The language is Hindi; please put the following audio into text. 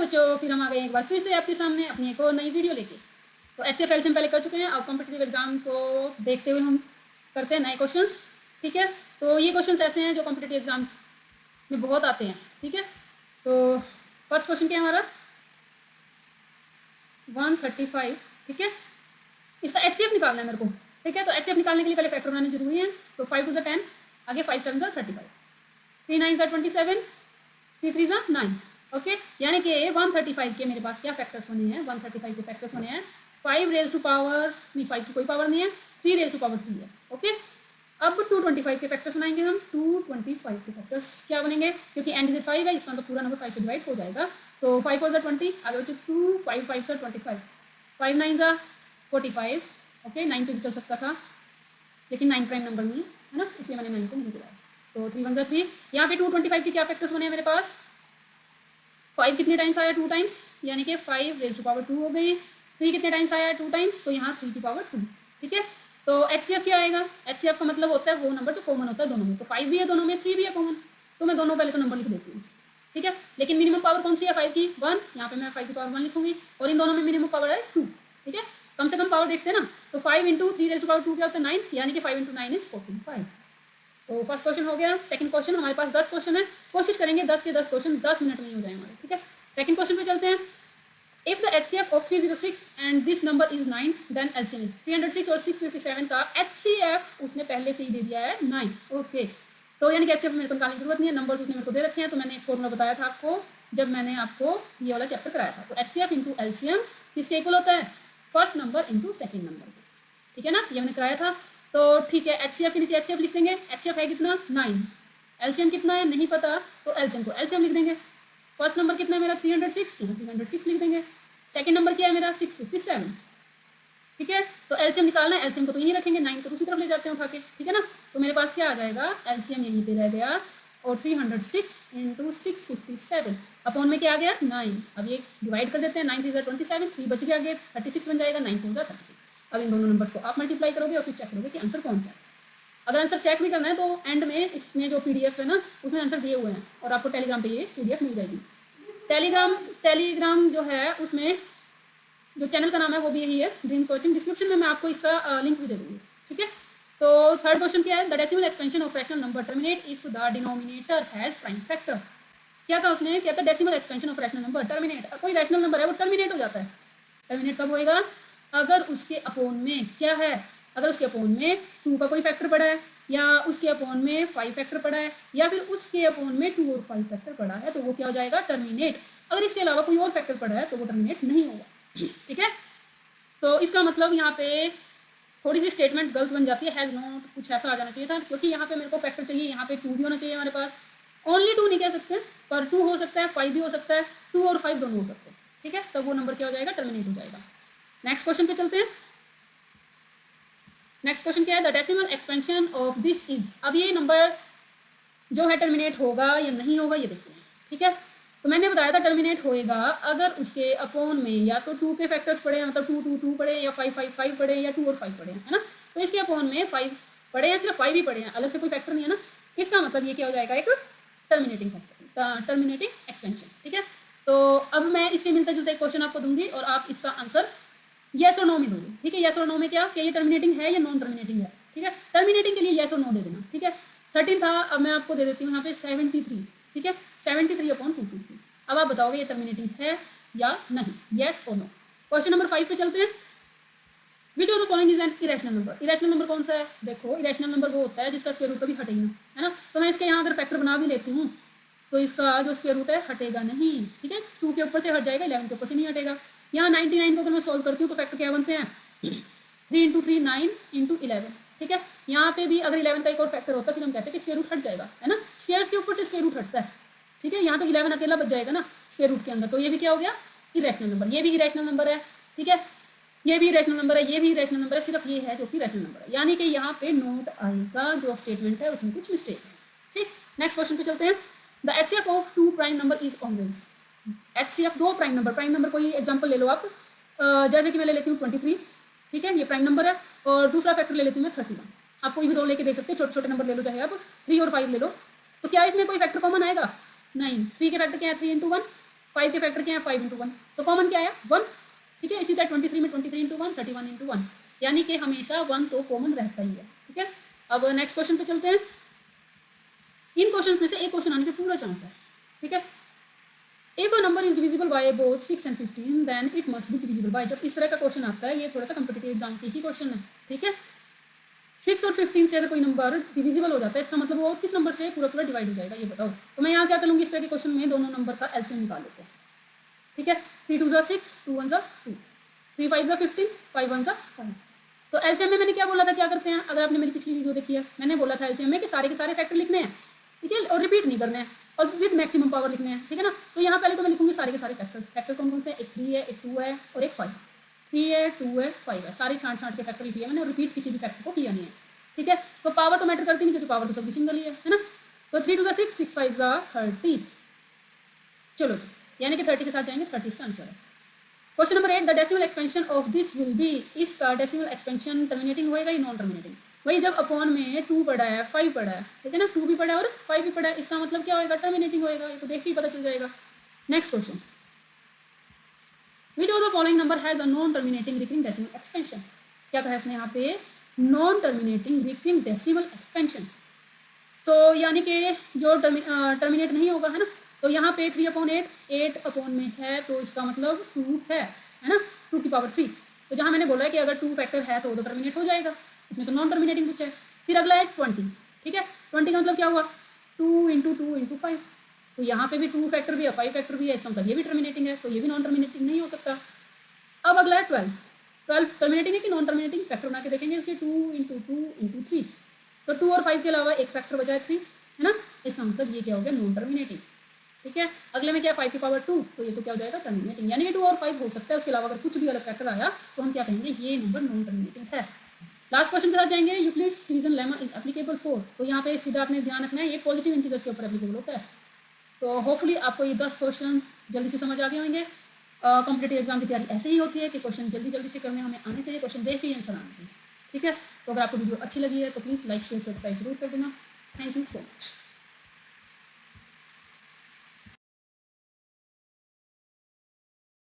बच्चों, फिर हम आ गए एक बार फिर से आपके सामने अपनी एक और नई वीडियो लेके। तो HCF एलसीएम पहले कर चुके हैं, अब कॉम्पिटिटिव एग्जाम को देखते हुए हम करते हैं नए क्वेश्चंस। ठीक है, तो ये क्वेश्चंस ऐसे हैं जो कॉम्पिटिटिव एग्जाम में बहुत आते हैं। ठीक है, तो फर्स्ट क्वेश्चन क्या है हमारा 135। ठीक है, इसका HCF निकालना है मेरे को। ठीक है, तो HCF निकालने के लिए पहले फैक्टर बनाने जरूरी है। तो 5 2 10, आगे 5 7 35, 3 9 27, 3 3 9। ओके, यानी कि 135 के मेरे पास क्या फैक्टर्स बने हैं, 135 के फैक्टर्स बने हैं 5 रेज टू पावर नहीं, 5 की कोई पावर नहीं है, 3 रेज टू पावर 3 है। ओके, अब 225 के फैक्टर्स बनाएंगे हम। 225 के फैक्टर्स क्या बनेंगे, क्योंकि एंड डिजिट 5 है, इसका तो पूरा नंबर 5 से डिवाइड हो जाएगा। तो 5 4 20, आगे बच्चे 2 5 5 25, 5 9 45। ओके, 9 पे भी चल सकता था, लेकिन 9 प्राइम नंबर नहीं है ना, इसलिए मैंने 9 पे नहीं चलाया। तो 3 1 3। यहाँ पे 225 के क्या फैक्टर्स बने हैं मेरे पास, 5 कितने टाइम्स आया, 2 टाइम्स, यानी कि 5 रेज टू पावर 2 हो गई। 3 कितने टाइम्स आया, 2 टाइम्स, तो यहाँ 3 की पावर 2। ठीक है, तो HCF क्या आएगा, HCF का मतलब होता है वो नंबर जो कॉमन होता है दोनों में। तो 5 भी है दोनों में, 3 भी है कॉमन, तो मैं दोनों पहले तो नंबर लिख देती हूँ। ठीक है, लेकिन मिनिमम पावर कौन सी है 5 की, 1। यहाँ पे मैं 5 की पावर 1 लिखूंगी, और इन दोनों में मिनिमम पावर है 2। ठीक है, कम से कम पावर देखते हैं ना। तो 5 इंटू 3 रेज टू पावर 2 क्या होता है, 9, यानी कि 5 इंटू 9 इज 45। तो फर्स्ट क्वेश्चन हो गया। सेकंड क्वेश्चन, हमारे पास 10 क्वेश्चन है, कोशिश करेंगे 10 के 10 क्वेश्चन 10 मिनट में ही हो जाए हमारे। ठीक है, सेकंड क्वेश्चन पे चलते हैं। If the HCF of 306 and this number is 9, then LCM is 306 और 657 का HCF उसने पहले से ही दे दिया है 9। ओके, तो यानी कि HCF मेरे को निकालने की जरूरत नहीं है, नंबर्स उसने मेरे को दे रखे हैं। तो मैंने एक फॉर्मूला बताया था आपको जब मैंने आपको ये वाला चैप्टर कराया था। तो HCF इंटू LCM किसके इक्वल होता है, first number into second number. ठीक है ना, ये हमने कराया था। तो ठीक है, HCF के नीचे HCF लिख देंगे। HCF है कितना, 9। LCM कितना है नहीं पता, तो LCM को LCM लिख देंगे। फर्स्ट नंबर कितना है मेरा 306, यहाँ 306 लिख देंगे। सेकंड नंबर क्या है मेरा 657। ठीक है, तो LCM निकालना है, LCM को तो यहीं रखेंगे, 9 को दूसरी तरफ ले जाते हैं उठा के। ठीक है ना, तो मेरे पास क्या आ जाएगा, LCM यहीं पे रह गया, और 306 इंटू 657 अपॉन में क्या आ गया 9। अब ये डिवाइड कर देते हैं, 9 3 27, 3 बच गया, आगे 36 बन जाएगा, 9 4 36। अब इन दोनों नंबर्स को आप मल्टीप्लाई करोगे और फिर चेक करोगे कि आंसर कौन सा है। अगर आंसर चेक नहीं करना है तो एंड में इसमें जो PDF है ना, उसमें आंसर दिए हुए हैं, और आपको टेलीग्राम पे ये PDF मिल जाएगी। टेलीग्राम जो है उसमें जो चैनल का नाम है वो भी यही है, ड्रीम्स कोचिंग। डिस्क्रिप्शन में मैं आपको इसका लिंक भी दे दूँगी। ठीक है, तो थर्ड क्वेश्चन क्या है, the decimal expansion of rational number terminate if the denominator has prime factor. क्या कहा उसने, क्या था, decimal expansion of rational number terminate, कोई रैशनल नंबर है वो टर्मिनेट हो जाता है। टर्मिनेट कब होएगा, अगर उसके अपोन में क्या है, अगर उसके अपोन में 2 का कोई फैक्टर पड़ा है, या उसके अपोन में 5 फैक्टर पड़ा है, या फिर उसके अपोन में 2 और 5 फैक्टर पड़ा है, तो वो क्या हो जाएगा, टर्मिनेट। अगर इसके अलावा कोई और फैक्टर पड़ा है तो वो टर्मिनेट नहीं होगा। ठीक है, तो इसका मतलब यहाँ पे थोड़ी सी स्टेटमेंट गलत बन जाती है, हैज नॉट, कुछ ऐसा आ जाना चाहिए था, क्योंकि यहाँ पे मेरे को फैक्टर चाहिए, यहाँ पे 2 भी होना चाहिए हमारे पास। ओनली 2 नहीं कह सकते, पर 2 हो सकता है, 5 भी हो सकता है, 2 और 5 दोनों हो सकते हैं। ठीक है, तो वो नंबर क्या हो जाएगा, टर्मिनेट हो जाएगा। नेक्स्ट क्वेश्चन पे चलते हैं। नेक्स्ट क्वेश्चन क्या है, the decimal expansion of this is. अब ये नंबर जो है टर्मिनेट होगा या नहीं होगा ये देखते हैं। ठीक है, तो मैंने बताया था टर्मिनेट होएगा अगर उसके अपोन में या तो 2 के फैक्टर्स पड़े, मतलब 2 2 2 पड़े, या 5 5 5 पड़े, या 2 और 5 पड़े, है ना। तो इसके अपोन में 5 पड़े, या सिर्फ 5 ही पड़े हैं, अलग से कोई फैक्टर नहीं है ना, इसका मतलब ये क्या हो जाएगा, एक टर्मिनेटिंग फैक्टर, टर्मिनेटिंग एक्सपेंशन। ठीक है, तो अब मैं इससे मिलता जुलता एक क्वेश्चन आपको दूंगी और आप इसका आंसर येस और नो में दोगे। ठीक है, येस और नो में क्या, ये टर्मिनेटिंग है या नॉन टर्मिनेटिंग है। ठीक है, टर्मिनेटिंग के लिए येस और नो दे देना। ठीक है, 13 था, अब मैं आपको दे देती हूँ यहाँ पे 73। ठीक है, 73/250। अब आप बताओगे ये टर्मिनेटिंग है या नहीं, येस और नो। क्वेश्चन नंबर 5 पे चलते हैं। Which of the following is an irrational number. Irrational number कौन सा है, देखो इरेशनल नंबर वो होता है जिसका स्क्वायर रूट कभी हटे ही ना, है ना। तो मैं इसके यहाँ अगर फैक्टर बना भी लेती हूँ तो इसका जो स्क्वायर रूट है हटेगा नहीं। ठीक है, 2 के ऊपर से हट जाएगा, 11 के ऊपर से नहीं हटेगा। यहाँ 99 को अगर मैं सॉल्व करती हूँ तो फैक्टर क्या बनते हैं, 3 इंटू 3 9 इंटू 11। ठीक है, यहाँ पे भी अगर 11 का एक और फैक्टर होता है फिर हम कहते हैं कि स्क्वायर रूट हट जाएगा, है ना, स्क्वायर्स के ऊपर से स्क्वायर रूट हटता है। ठीक है, यहाँ तो 11 अकेला बच जाएगा ना स्क्वायर रूट के अंदर, तो ये भी क्या हो गया, इरेशनल नंबर। ये भी इरेशनल नंबर है। ठीक है, ये भी इरेशनल नंबर है, ये भी इरेशनल नंबर है, सिर्फ ये है जो कि रैशनल नंबर है, यानी कि यहाँ पे नोट आएगा, जो स्टेटमेंट है उसमें कुछ मिस्टेक है। ठीक, नेक्स्ट क्वेश्चन पे चलते हैं। The HCF of 2 prime number is always. HCF 2 prime number कोई एग्जाम्पल ले लो आप, जैसे कि मैं ले लेती हूँ 23। ठीक है, ये प्राइम नंबर है, और दूसरा फैक्टर ले लेती हूँ मैं 31। आप कोई भी 2 लेके देख सकते हो, छोटे छोटे नंबर ले लो, चाहे आप 3 और 5 ले लो। तो क्या इसमें कोई फैक्टर कॉमन आएगा, नहीं। 3 के फैक्टर क्या है, 3 इंटू 1, 5 के फैक्टर क्या है 5 इंटू 1, तो कॉमन क्या आया 1, ठीक है। इसी तरह 23 में 23 इंटू 1 31 इंटू 1, यानी कि हमेशा 1 तो कॉमन रहता ही है, ठीक है। अब नेक्स्ट क्वेश्चन पे चलते हैं। इन क्वेश्चन में से एक क्वेश्चन आने के पूरा चांस है, ठीक है। If a number is divisible by both 6 and 15 then it must be divisible by, जब इस तरह का क्वेश्चन आता है, ये थोड़ा सा कंपटीटिव एग्जाम की ही क्वेश्चन है, ठीक है। 6 और 15 से अगर कोई नंबर डिविजिबल हो जाता है, इसका मतलब वो किस नंबर से पूरा पूरा डिवाइड हो जाएगा, ये बताओ। तो मैं यहाँ क्या करूँगी, इस तरह के क्वेश्चन में दोनों नंबर का एलसीएम निकाल लेते हैं, ठीक है। 3 2 6, 2 1 2, 3 5 15, 5 1 5। तो एलसीएम में मैंने क्या बोला था, क्या करते हैं, अगर आपने मेरी पिछली वीडियो देखी है, मैंने बोला था एलसीएम में कि सारे के सारे फैक्टर लिखने हैं, ठीक है, और रिपीट नहीं करने हैं, और विद मैक्सिमम पावर लिखने हैं, ठीक है ना। तो यहाँ पहले तो मैं लिखूंगी सारे के सारे फैक्टर। फैक्टर कौन कौन से, एक 3 है, एक 2 है और एक 5। 3 है, 2 है, 5 है, सारे छांट के फैक्टर लिखी है मैंने, और रिपीट किसी भी फैक्टर को किया नहीं है, ठीक है। तो पावर तो मैटर करती नहीं, क्योंकि पावर तो सबकी सिंगल ही है ना। तो 3 2 6, 6 5 30, चलो जी, यानी कि 30 के साथ जाएंगे, 30 का आंसर है। Question number 8, the decimal expansion of this will be, इसका डेसिमल एक्सपेंशन टर्मिनेटिंग होएगा या नॉन टर्मिनेटिंग। वही जब अपॉन में 2 पड़ा है, 5 पड़ा है, ठीक है ना, 2 भी पड़ा है और 5 भी पड़ा है, इसका मतलब क्या होएगा, टर्मिनेटिंग होएगा, ये तो देख के ही पता चल जाएगा। Next question, which of the following number has a non terminating recurring decimal expansion. क्या कहा इसने यहाँ पे, non terminating recurring decimal expansion, तो यानी कि जो टर्मिनेट नहीं होगा, है ना। तो यहाँ पे 3/8, 8 अपॉन में है, तो इसका मतलब 2 है ना, 2 की पावर 3। तो जहाँ मैंने बोला है कि अगर 2 फैक्टर है तो टर्मिनेट हो जाएगा, इसमें तो नॉन टर्मिनेटिंग पूछा है। फिर अगला है 20, ठीक है। 20 का मतलब क्या हुआ, 2 इंटू 2 इंटू 5, तो यहाँ पे भी 2 फैक्टर भी है, 5 फैक्टर भी है, इसका मतलब ये भी टर्मिनेटिंग है, तो ये भी नॉन टर्मिनेटिंग नहीं हो सकता। अब अगला है 12, 12 टर्मिनेटिंग है कि नॉन टर्मिनेटिंग, फैक्टर बना के देखेंगे इसके, 2 इंटू 2 इंटू 3, तो 2 और 5 के अलावा एक फैक्टर बचा है 3, है ना, इसका मतलब ये क्या हो गया, नॉन टर्मिनेटिंग, ठीक है। अगले में क्या 5 की पावर 2, तो ये तो क्या हो जाएगा, टर्मिनेटिंग, यानी कि 2 और 5 हो सकता है, उसके अलावा अगर कुछ भी अलग फैक्टर आया तो हम क्या कहेंगे, ये नंबर नॉन टर्मिनेटिंग है। लास्ट क्वेश्चन के साथ जाएंगे, Euclid's division lemma is applicable for, तो यहाँ पे सीधा आपने ध्यान रखना है, ये पॉजिटिव इंटीजर्स के ऊपर एप्लीकेबल होता है। तो होपफुली आपको ये 10 क्वेश्चन जल्दी से समझ आ गए होंगे। कॉम्पिटेटिव एग्जाम की तैयारी ऐसे ही होती है कि क्वेश्चन जल्दी जल्दी से करने हमें आने चाहिए, क्वेश्चन देख के ही आंसर आना चाहिए, ठीक है। तो अगर आपको वीडियो अच्छी लगी है तो प्लीज़ लाइक शेयर सब्सक्राइब जरूर कर देना। Thank you so much.